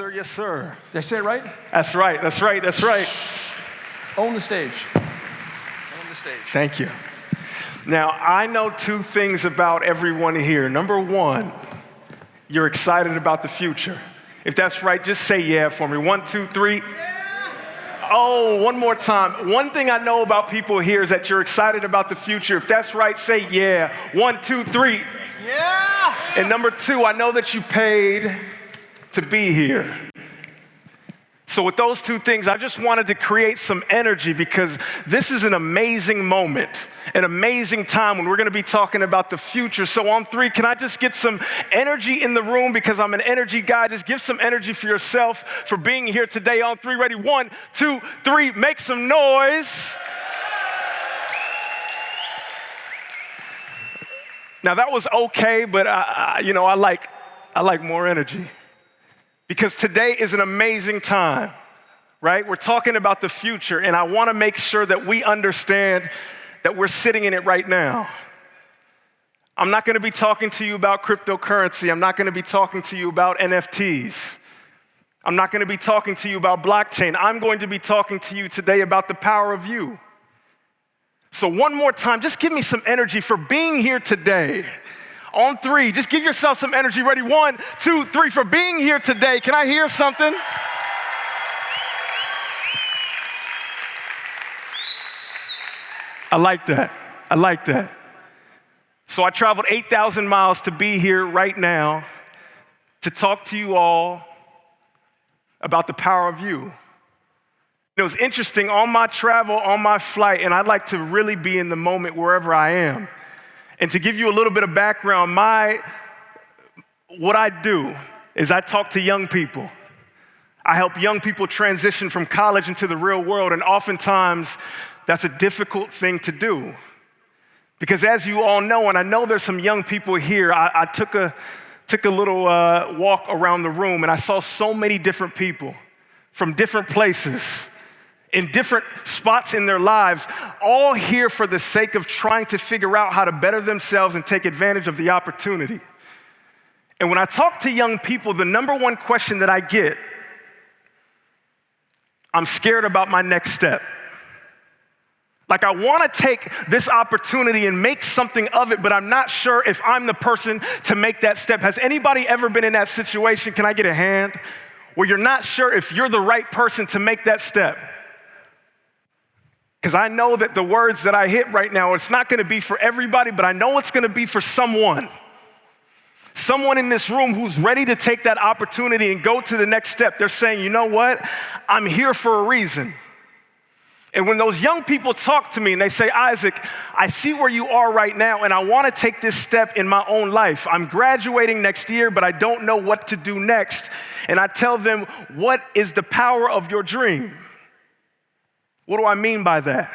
sir, yes, sir. Did I say it right? That's right, that's right, that's right. Own the stage. Own the stage. Thank you. Now, I know two things about everyone here. Number one, you're excited about the future. If that's right, just say yeah for me. 1, 2, 3. Yeah. Oh, one more time. One thing I know about people here is that you're excited about the future. If that's right, say yeah. 1, 2, 3. Yeah. And number two, I know that you paid to be here. So with those two things, I just wanted to create some energy because this is an amazing moment, an amazing time when we're going to be talking about the future. So on 3, can I just get some energy in the room because I'm an energy guy? Just give some energy for yourself for being here today. On 3, ready? 1, 2, 3, make some noise. Now that was okay, but I like more energy. Because today is an amazing time, right? We're talking about the future, and I want to make sure that we understand that we're sitting in it right now. I'm not going to be talking to you about cryptocurrency. I'm not going to be talking to you about NFTs. I'm not going to be talking to you about blockchain. I'm going to be talking to you today about the power of you. So one more time, just give me some energy for being here today. On 3, just give yourself some energy. Ready? 1, 2, 3 for being here today. Can I hear something? I like that. I like that. So I traveled 8,000 miles to be here right now to talk to you all about the power of you. It was interesting on my travel, on my flight, and I'd like to really be in the moment wherever I am. And to give you a little bit of background, what I do is I talk to young people. I help young people transition from college into the real world, and oftentimes that's a difficult thing to do. Because as you all know, and I know there's some young people here, I took a little walk around the room, and I saw so many different people from different places, in different spots in their lives, all here for the sake of trying to figure out how to better themselves and take advantage of the opportunity. And when I talk to young people, the number one question that I get, I'm scared about my next step. Like I want to take this opportunity and make something of it, but I'm not sure if I'm the person to make that step. Has anybody ever been in that situation? Can I get a hand? Where you're not sure if you're the right person to make that step. Because I know that the words that I hit right now, it's not going to be for everybody, but I know it's going to be for someone. Someone in this room who's ready to take that opportunity and go to the next step. They're saying, you know what? I'm here for a reason. And when those young people talk to me and they say, Isaac, I see where you are right now and I want to take this step in my own life. I'm graduating next year, but I don't know what to do next. And I tell them, what is the power of your dream? What do I mean by that?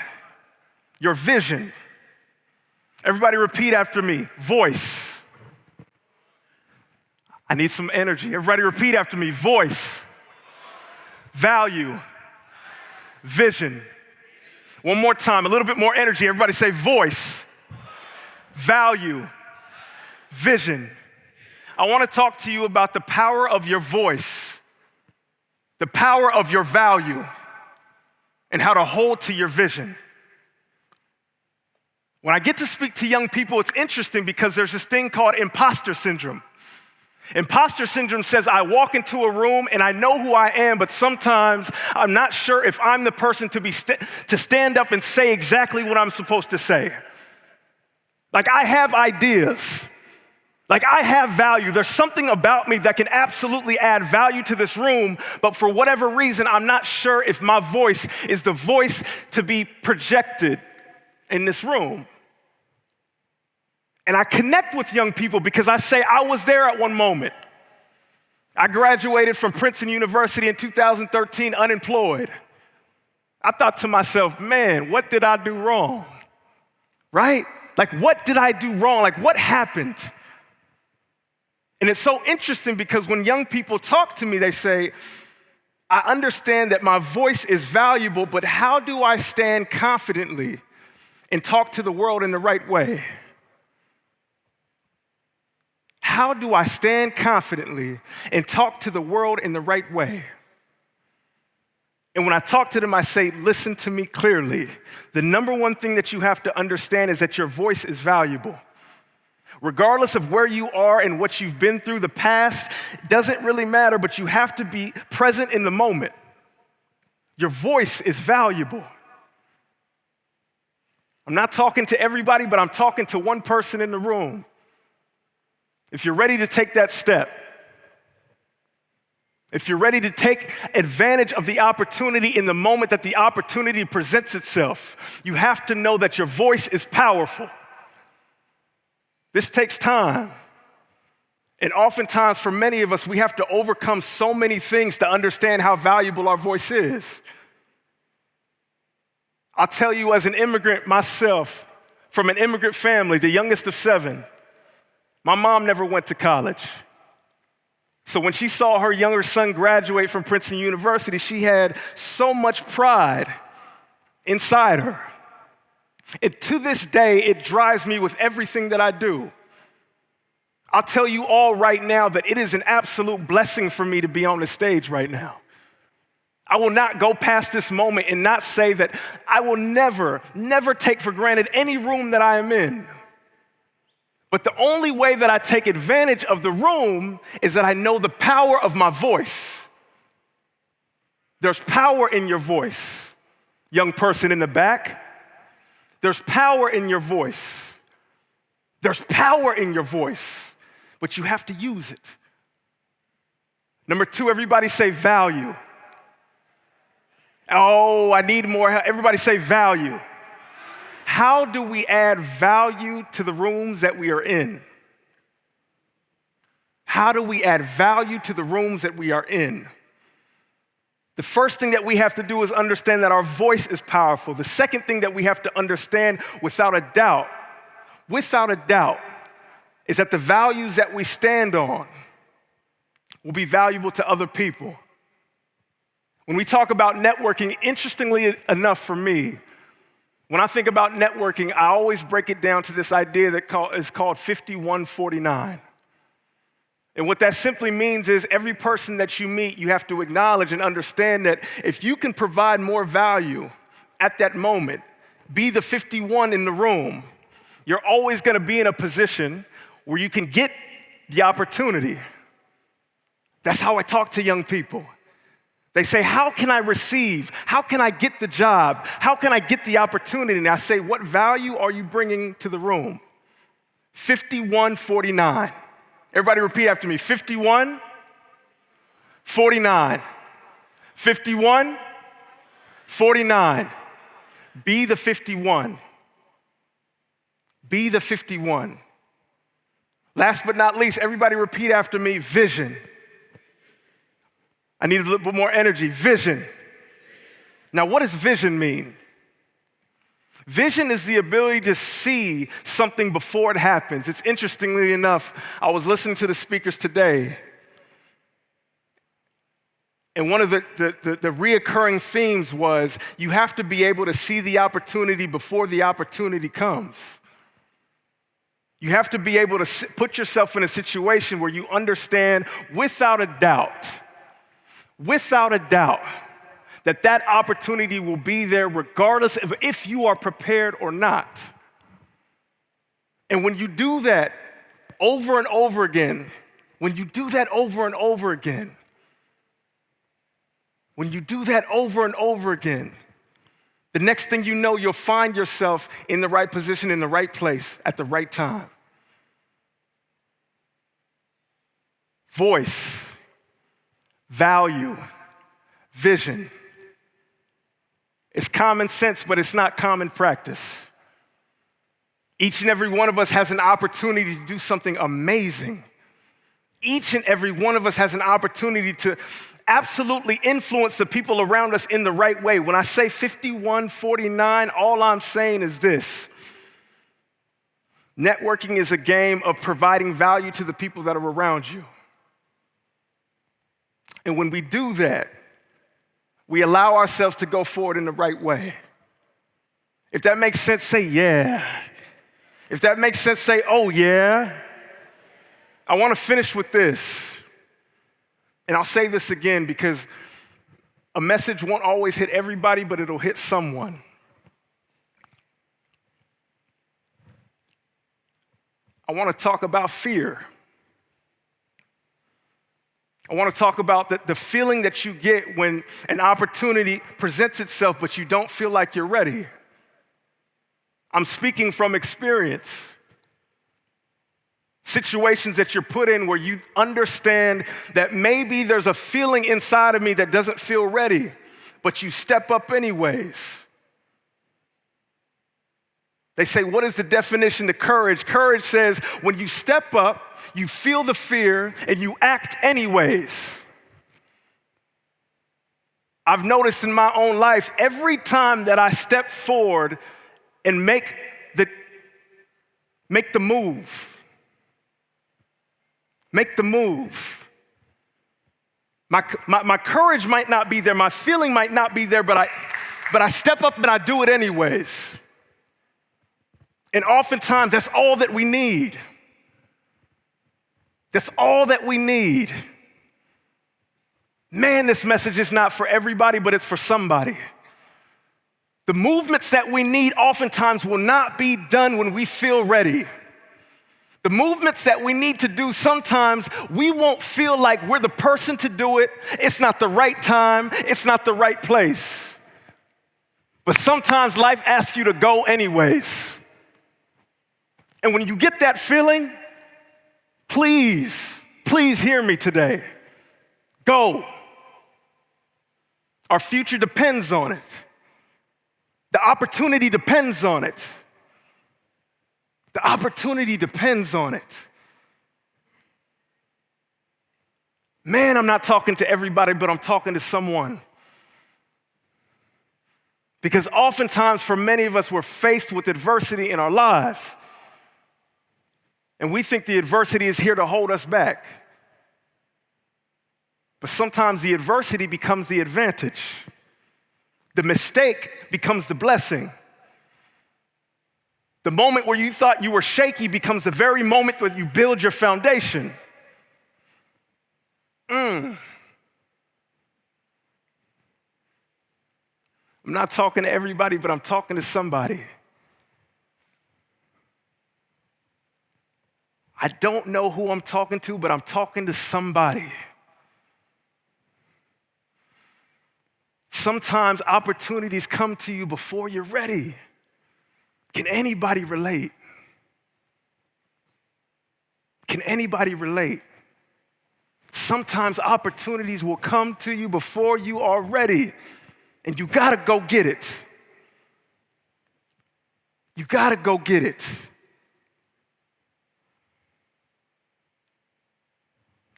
Your vision. Everybody repeat after me. Voice. I need some energy. Everybody repeat after me. Voice. Value. Vision. One more time, a little bit more energy. Everybody say voice. Value. Vision. I want to talk to you about the power of your voice, the power of your value, and how to hold to your vision. When I get to speak to young people, it's interesting because there's this thing called imposter syndrome. Imposter syndrome says I walk into a room and I know who I am, but sometimes I'm not sure if I'm the person to stand up and say exactly what I'm supposed to say. Like I have ideas. Like I have value. There's something about me that can absolutely add value to this room, but for whatever reason, I'm not sure if my voice is the voice to be projected in this room. And I connect with young people because I say I was there at one moment. I graduated from Princeton University in 2013 unemployed. I thought to myself, man, what did I do wrong? Right? Like, what did I do wrong? Like, what happened? And it's so interesting because when young people talk to me, they say, I understand that my voice is valuable, but how do I stand confidently and talk to the world in the right way? how do I stand confidently and talk to the world in the right way? And when I talk to them, I say, listen to me clearly. The number one thing that you have to understand is that your voice is valuable. Regardless of where you are and what you've been through, the past doesn't really matter, but you have to be present in the moment. Your voice is valuable. I'm not talking to everybody, but I'm talking to one person in the room. If you're ready to take that step, if you're ready to take advantage of the opportunity in the moment that the opportunity presents itself, you have to know that your voice is powerful. This takes time. And oftentimes, for many of us, we have to overcome so many things to understand how valuable our voice is. I'll tell you, as an immigrant myself, from an immigrant family, the youngest of 7, my mom never went to college. So when she saw her younger son graduate from Princeton University, she had so much pride inside her. And to this day, it drives me with everything that I do. I'll tell you all right now that it is an absolute blessing for me to be on the stage right now. I will not go past this moment and not say that I will never take for granted any room that I am in. But the only way that I take advantage of the room is that I know the power of my voice. There's power in your voice, young person in the back. There's power in your voice. There's power in your voice, but you have to use it. Number 2, everybody say value. Oh, I need more help. Everybody say value. How do we add value to the rooms that we are in? How do we add value to the rooms that we are in? The first thing that we have to do is understand that our voice is powerful. The second thing that we have to understand without a doubt, is that the values that we stand on will be valuable to other people. When we talk about networking, interestingly enough for me, when I think about networking, I always break it down to this idea that is called 51-49. And what that simply means is every person that you meet, you have to acknowledge and understand that if you can provide more value at that moment, be the 51 in the room, you're always going to be in a position where you can get the opportunity. That's how I talk to young people. They say, how can I receive? How can I get the job? How can I get the opportunity? And I say, what value are you bringing to the room? 51-49. Everybody repeat after me. 51-49. 51-49. Be the 51. Be the 51. Last but not least, everybody repeat after me, vision. I need a little bit more energy. Vision. Now, what does vision mean? Vision is the ability to see something before it happens. It's interestingly enough, I was listening to the speakers today, and one of the reoccurring themes was you have to be able to see the opportunity before the opportunity comes. You have to be able to put yourself in a situation where you understand without a doubt, that opportunity will be there regardless of if you are prepared or not. And when you do that over and over again, the next thing you know, you'll find yourself in the right position, in the right place, at the right time. Voice. Value, vision. It's common sense, but it's not common practice. Each and every one of us has an opportunity to do something amazing. Each and every one of us has an opportunity to absolutely influence the people around us in the right way. When I say 51-49, all I'm saying is this. Networking is a game of providing value to the people that are around you. And when we do that, we allow ourselves to go forward in the right way. If that makes sense, say yeah. If that makes sense, say oh yeah. I want to finish with this. And I'll say this again because a message won't always hit everybody, but it'll hit someone. I want to talk about fear. I want to talk about the feeling that you get when an opportunity presents itself, but you don't feel like you're ready. I'm speaking from experience. Situations that you're put in where you understand that maybe there's a feeling inside of me that doesn't feel ready, but you step up anyways. They say, what is the definition of courage? Courage says when you step up, you feel the fear, and you act anyways. I've noticed in my own life, every time that I step forward and make the move, My courage might not be there, my feeling might not be there, but I step up and I do it anyways. And oftentimes, that's all that we need. That's all that we need. Man, this message is not for everybody, but it's for somebody. The movements that we need oftentimes will not be done when we feel ready. The movements that we need to do, sometimes we won't feel like we're the person to do it. It's not the right time. It's not the right place. But sometimes life asks you to go anyways. And when you get that feeling, please hear me today. Go. Our future depends on it. The opportunity depends on it. The opportunity depends on it. Man, I'm not talking to everybody, but I'm talking to someone. Because oftentimes, for many of us, we're faced with adversity in our lives. And we think the adversity is here to hold us back. But sometimes the adversity becomes the advantage. The mistake becomes the blessing. The moment where you thought you were shaky becomes the very moment where you build your foundation. I'm not talking to everybody, but I'm talking to somebody. I don't know who I'm talking to, but I'm talking to somebody. Sometimes opportunities come to you before you're ready. Can anybody relate? Can anybody relate? Sometimes opportunities will come to you before you are ready, and you gotta go get it. You gotta go get it.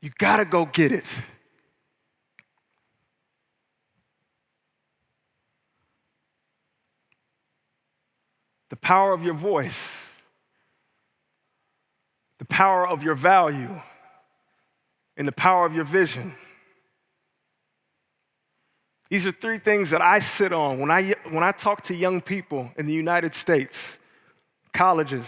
You gotta go get it. The power of your voice, the power of your value, and the power of your vision. These are three things that I sit on when I talk to young people in the United States, colleges.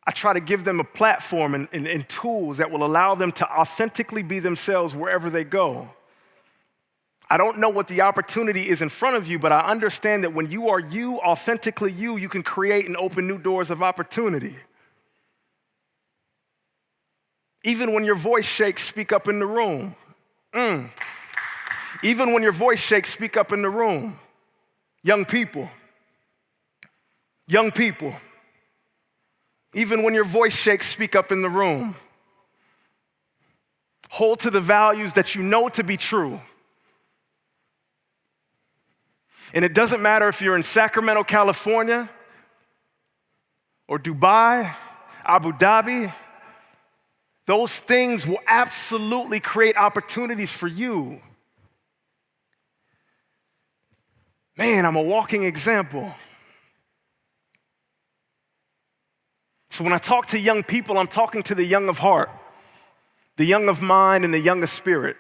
I try to give them a platform and tools that will allow them to authentically be themselves wherever they go. I don't know what the opportunity is in front of you, but I understand that when you are you, authentically you can create and open new doors of opportunity. Even when your voice shakes, speak up in the room. Even when your voice shakes, speak up in the room. Young people. Even when your voice shakes, speak up in the room. Hold to the values that you know to be true. And it doesn't matter if you're in Sacramento, California, or Dubai, Abu Dhabi. Those things will absolutely create opportunities for you. Man, I'm a walking example. So when I talk to young people, I'm talking to the young of heart, the young of mind, and the young of spirit.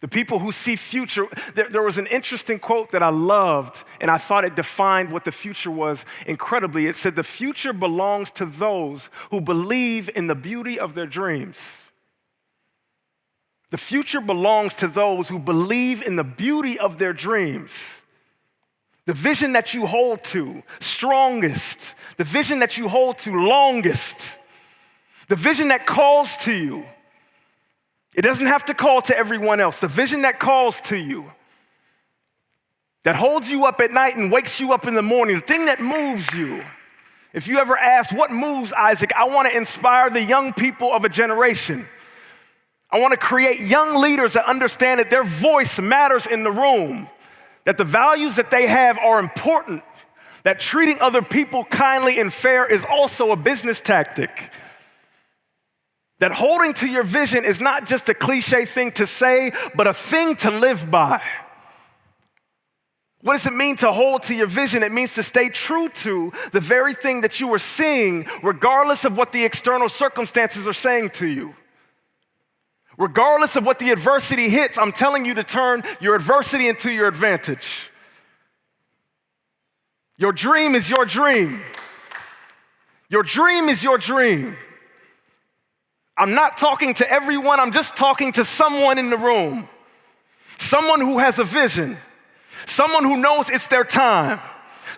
The people who see future. There was an interesting quote that I loved, and I thought it defined what the future was incredibly. It said, the future belongs to those who believe in the beauty of their dreams. The future belongs to those who believe in the beauty of their dreams. The vision that you hold to strongest, the vision that you hold to longest, the vision that calls to you. It doesn't have to call to everyone else. The vision that calls to you, that holds you up at night and wakes you up in the morning, the thing that moves you. If you ever ask, what moves Isaac? I want to inspire the young people of a generation. I want to create young leaders that understand that their voice matters in the room, that the values that they have are important, that treating other people kindly and fair is also a business tactic. That holding to your vision is not just a cliche thing to say, but a thing to live by. What does it mean to hold to your vision? It means to stay true to the very thing that you are seeing, regardless of what the external circumstances are saying to you. Regardless of what the adversity hits, I'm telling you to turn your adversity into your advantage. Your dream is your dream. Your dream is your dream. I'm not talking to everyone, I'm just talking to someone in the room. Someone who has a vision. Someone who knows it's their time.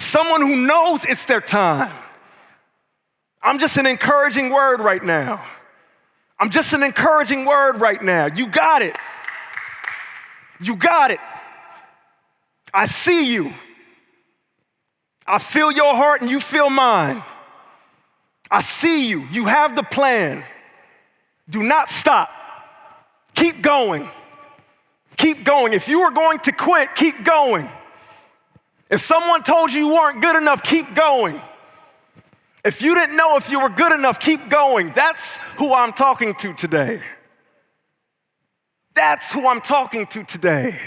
Someone who knows it's their time. I'm just an encouraging word right now. I'm just an encouraging word right now. You got it. You got it. I see you. I feel your heart and you feel mine. I see you. You have the plan. Do not stop. Keep going. Keep going. If you are going to quit, keep going. If someone told you you weren't good enough, keep going. If you didn't know if you were good enough, keep going. That's who I'm talking to today. That's who I'm talking to today.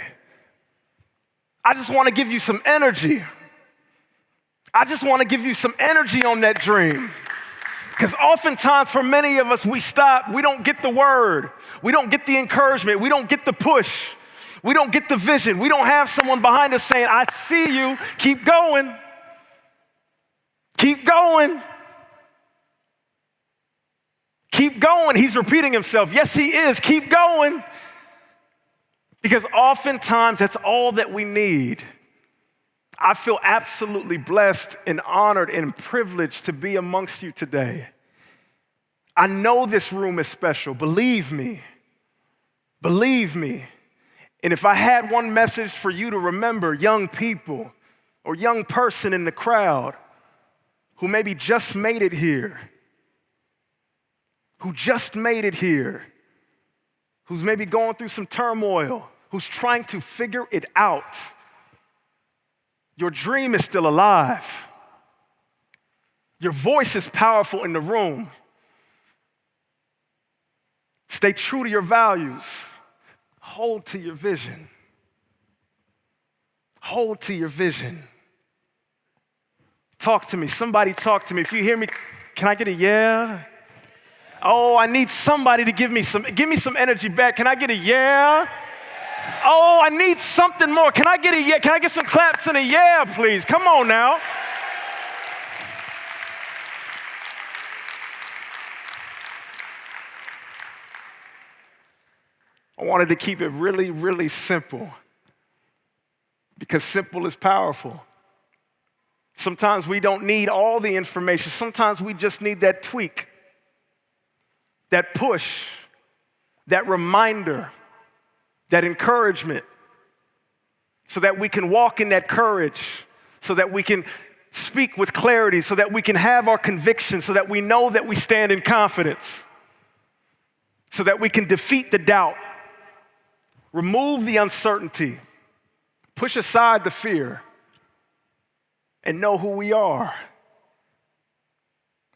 I just want to give you some energy. I just want to give you some energy on that dream. Because oftentimes for many of us, we stop, we don't get the word, we don't get the encouragement, we don't get the push, we don't get the vision, we don't have someone behind us saying, I see you, keep going, keep going, keep going. He's repeating himself. Yes, he is, keep going. Because oftentimes that's all that we need. I feel absolutely blessed and honored and privileged to be amongst you today. I know this room is special. Believe me. Believe me. And if I had one message for you to remember, young people or young person in the crowd who maybe just made it here, who's maybe going through some turmoil, who's trying to figure it out. Your dream is still alive. Your voice is powerful in the room. Stay true to your values. Hold to your vision. Hold to your vision. Talk to me. Somebody talk to me. If you hear me, can I get a yeah? Oh, I need somebody to give me some energy back. Can I get a yeah? Oh, I need something more. Can I get a yeah? Can I get some claps and a yeah, please? Come on now. I wanted to keep it really, really simple because simple is powerful. Sometimes we don't need all the information. Sometimes we just need that tweak, that push, that reminder, that encouragement, so that we can walk in that courage, so that we can speak with clarity, so that we can have our conviction, so that we know that we stand in confidence, so that we can defeat the doubt, remove the uncertainty, push aside the fear, and know who we are.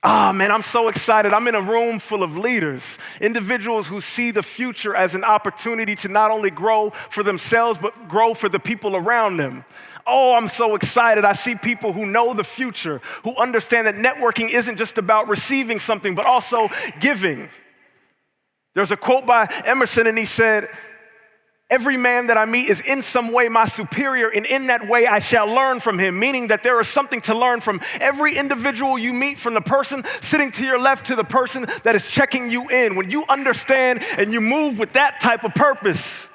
Man, I'm so excited. I'm in a room full of leaders, individuals who see the future as an opportunity to not only grow for themselves, but grow for the people around them. Oh, I'm so excited. I see people who know the future, who understand that networking isn't just about receiving something, but also giving. There's a quote by Emerson, and he said, Every man that I meet is in some way my superior, and in that way I shall learn from him, meaning that there is something to learn from every individual you meet, from the person sitting to your left to the person that is checking you in. When you understand and you move with that type of purpose,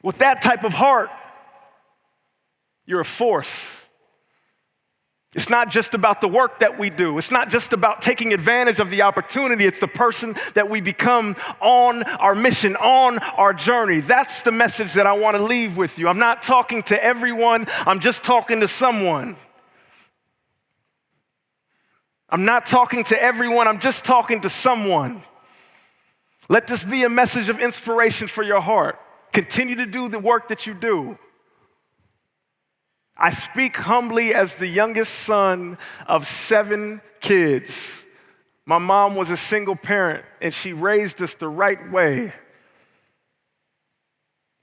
with that type of heart, you're a force. It's not just about the work that we do. It's not just about taking advantage of the opportunity. It's the person that we become on our mission, on our journey. That's the message that I want to leave with you. I'm not talking to everyone. I'm just talking to someone. I'm not talking to everyone. I'm just talking to someone. Let this be a message of inspiration for your heart. Continue to do the work that you do. I speak humbly as the youngest son of 7 kids. My mom was a single parent, and she raised us the right way.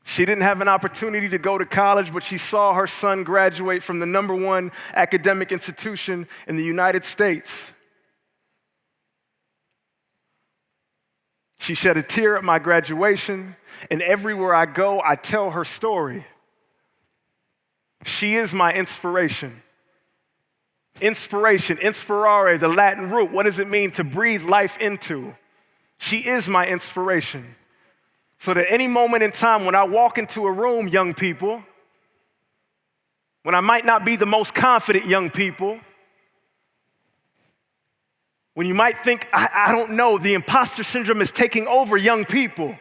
She didn't have an opportunity to go to college, but she saw her son graduate from the #1 academic institution in the United States. She shed a tear at my graduation, and everywhere I go, I tell her story. She is my inspiration. Inspiration, inspirare, the Latin root. What does it mean to breathe life into? She is my inspiration. So that any moment in time when I walk into a room, young people, when I might not be the most confident young people, when you might think, I don't know, the imposter syndrome is taking over young people,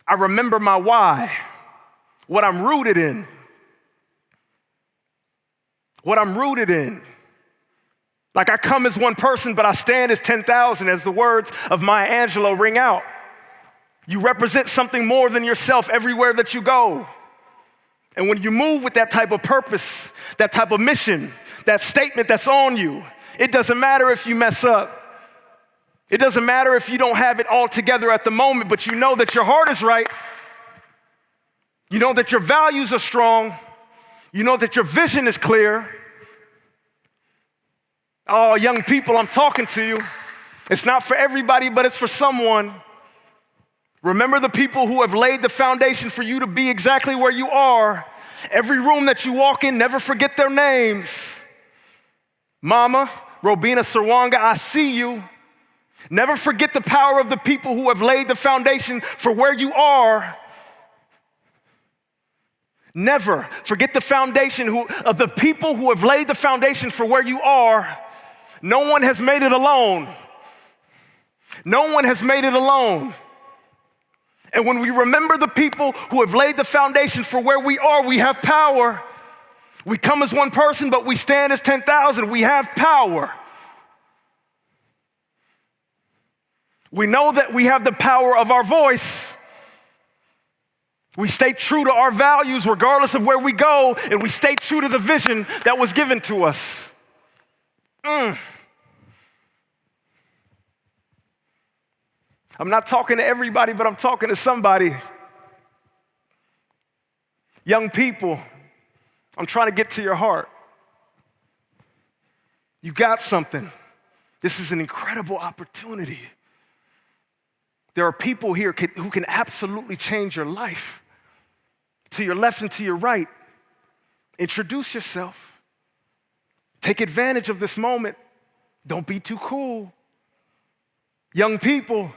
I remember my why, what I'm rooted in. What I'm rooted in. Like I come as one person, but I stand as 10,000, as the words of Maya Angelou ring out. You represent something more than yourself everywhere that you go. And when you move with that type of purpose, that type of mission, that statement that's on you, it doesn't matter if you mess up. It doesn't matter if you don't have it all together at the moment, but you know that your heart is right. You know that your values are strong. You know that your vision is clear. Oh, young people, I'm talking to you. It's not for everybody, but it's for someone. Remember the people who have laid the foundation for you to be exactly where you are. Every room that you walk in, never forget their names. Mama, Robina Serwanga, I see you. Never forget the power of the people who have laid the foundation for where you are. Never forget the foundation of the people who have laid the foundation for where you are. No one has made it alone. No one has made it alone. And when we remember the people who have laid the foundation for where we are, we have power. We come as one person, but we stand as 10,000. We have power. We know that we have the power of our voice. We stay true to our values regardless of where we go, and we stay true to the vision that was given to us. I'm not talking to everybody, but I'm talking to somebody. Young people, I'm trying to get to your heart. You got something. This is an incredible opportunity. There are people here who can absolutely change your life. To your left and to your right. Introduce yourself. Take advantage of this moment. Don't be too cool. Young people,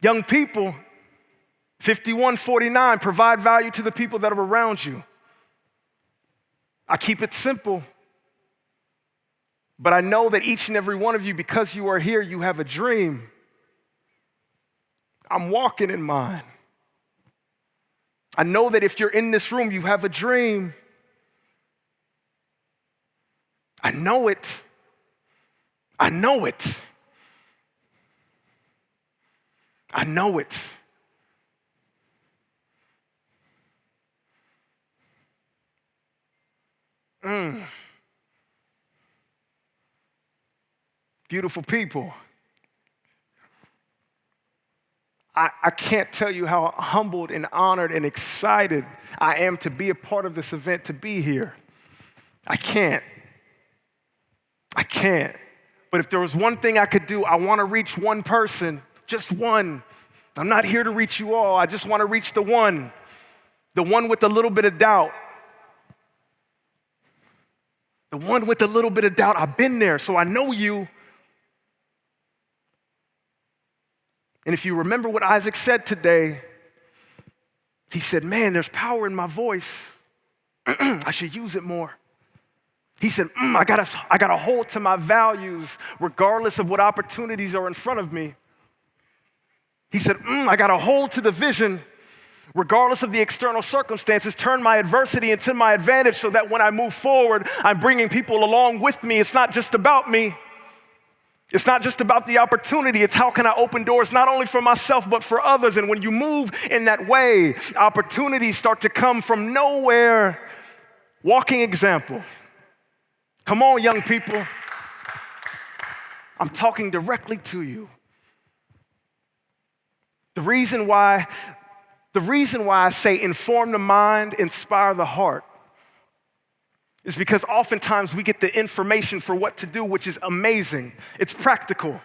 5149, provide value to the people that are around you. I keep it simple, but I know that each and every one of you, because you are here, you have a dream. I'm walking in mine. I know that if you're in this room, you have a dream. I know it. I know it. I know it. Beautiful people. I can't tell you how humbled and honored and excited I am to be a part of this event, to be here. I can't. But if there was one thing I could do, I want to reach one person, just one, I'm not here to reach you all. I just want to reach the one with a little bit of doubt. The one with a little bit of doubt. I've been there, so I know you. And if you remember what Isaac said today, he said, man, there's power in my voice. I should use it more. He said, I gotta hold to my values regardless of what opportunities are in front of me. He said, I gotta hold to the vision regardless of the external circumstances, turn my adversity into my advantage so that when I move forward, I'm bringing people along with me. It's not just about me. It's not just about the opportunity. It's how can I open doors not only for myself but for others. And when you move in that way, opportunities start to come from nowhere. Walking example. Come on, young people. I'm talking directly to you. The reason why I say inform the mind, inspire the heart is because oftentimes we get the information for what to do, which is amazing. It's practical.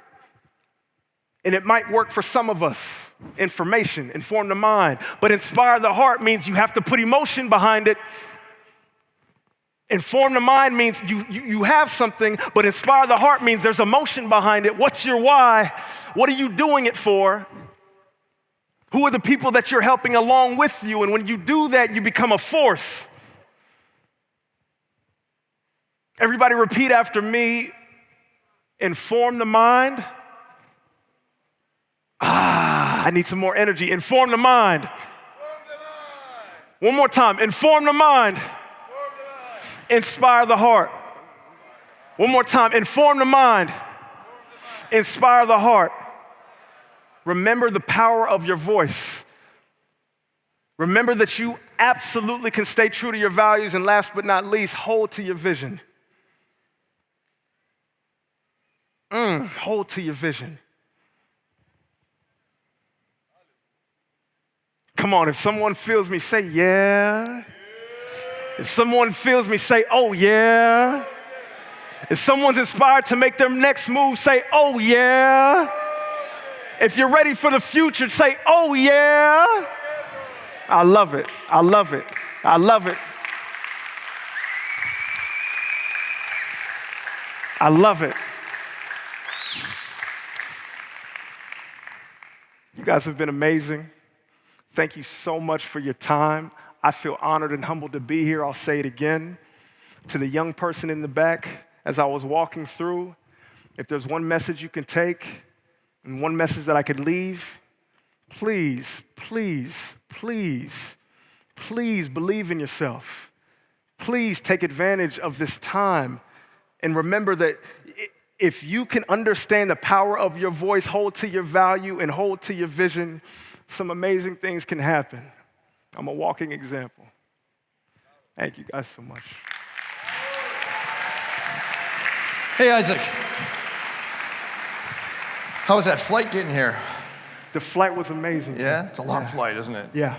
And it might work for some of us. Information, inform the mind. But inspire the heart means you have to put emotion behind it. Inform the mind means you have something, but inspire the heart means there's emotion behind it. What's your why? What are you doing it for? Who are the people that you're helping along with you? And when you do that, you become a force. Everybody repeat after me. Inform the mind. I need some more energy. Inform the mind. One more time. Inform the mind. Inspire the heart. One more time. Inform the mind. Inspire the heart. Remember the power of your voice. Remember that you absolutely can stay true to your values. And last but not least, hold to your vision. Hold to your vision. Come on, if someone feels me, say yeah. If someone feels me, say, oh yeah. If someone's inspired to make their next move, say, oh yeah. If you're ready for the future, say, oh yeah. I love it. I love it. I love it. I love it. You guys have been amazing. Thank you so much for your time. I feel honored and humbled to be here. I'll say it again. To the young person in the back, as I was walking through, if there's one message you can take and one message that I could leave, please, please, please, please believe in yourself. Please take advantage of this time and remember that if you can understand the power of your voice, hold to your value and hold to your vision, some amazing things can happen. I'm a walking example. Thank you guys so much. Hey, Isaac. How was that flight getting here? The flight was amazing. Yeah? It's a long flight, isn't it? Yeah.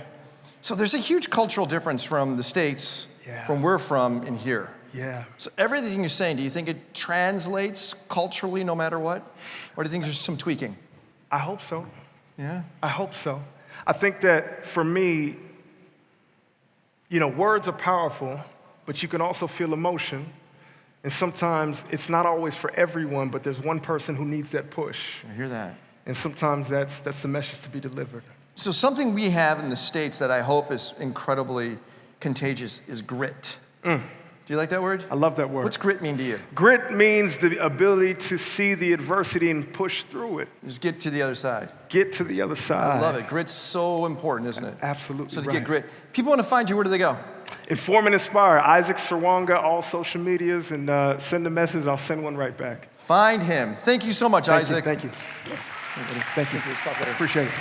So there's a huge cultural difference from the States, from where we're from, and here. Yeah. So everything you're saying, do you think it translates culturally no matter what? Or do you think there's some tweaking? I hope so. Yeah? I hope so. I think that for me, words are powerful, but you can also feel emotion. And sometimes it's not always for everyone, but there's one person who needs that push. I hear that. And sometimes that's the message to be delivered. So something we have in the States that I hope is incredibly contagious is grit. Do you like that word? I love that word. What's grit mean to you? Grit means the ability to see the adversity and push through it. Just get to the other side. Get to the other side. I love it. Grit's so important, isn't it? Absolutely. So to get grit. People want to find you, where do they go? Inform and inspire. Isaac Serwanga, all social medias, and send a message. I'll send one right back. Find him. Thank you so much, Isaac. Thank you. Thank you. Appreciate it.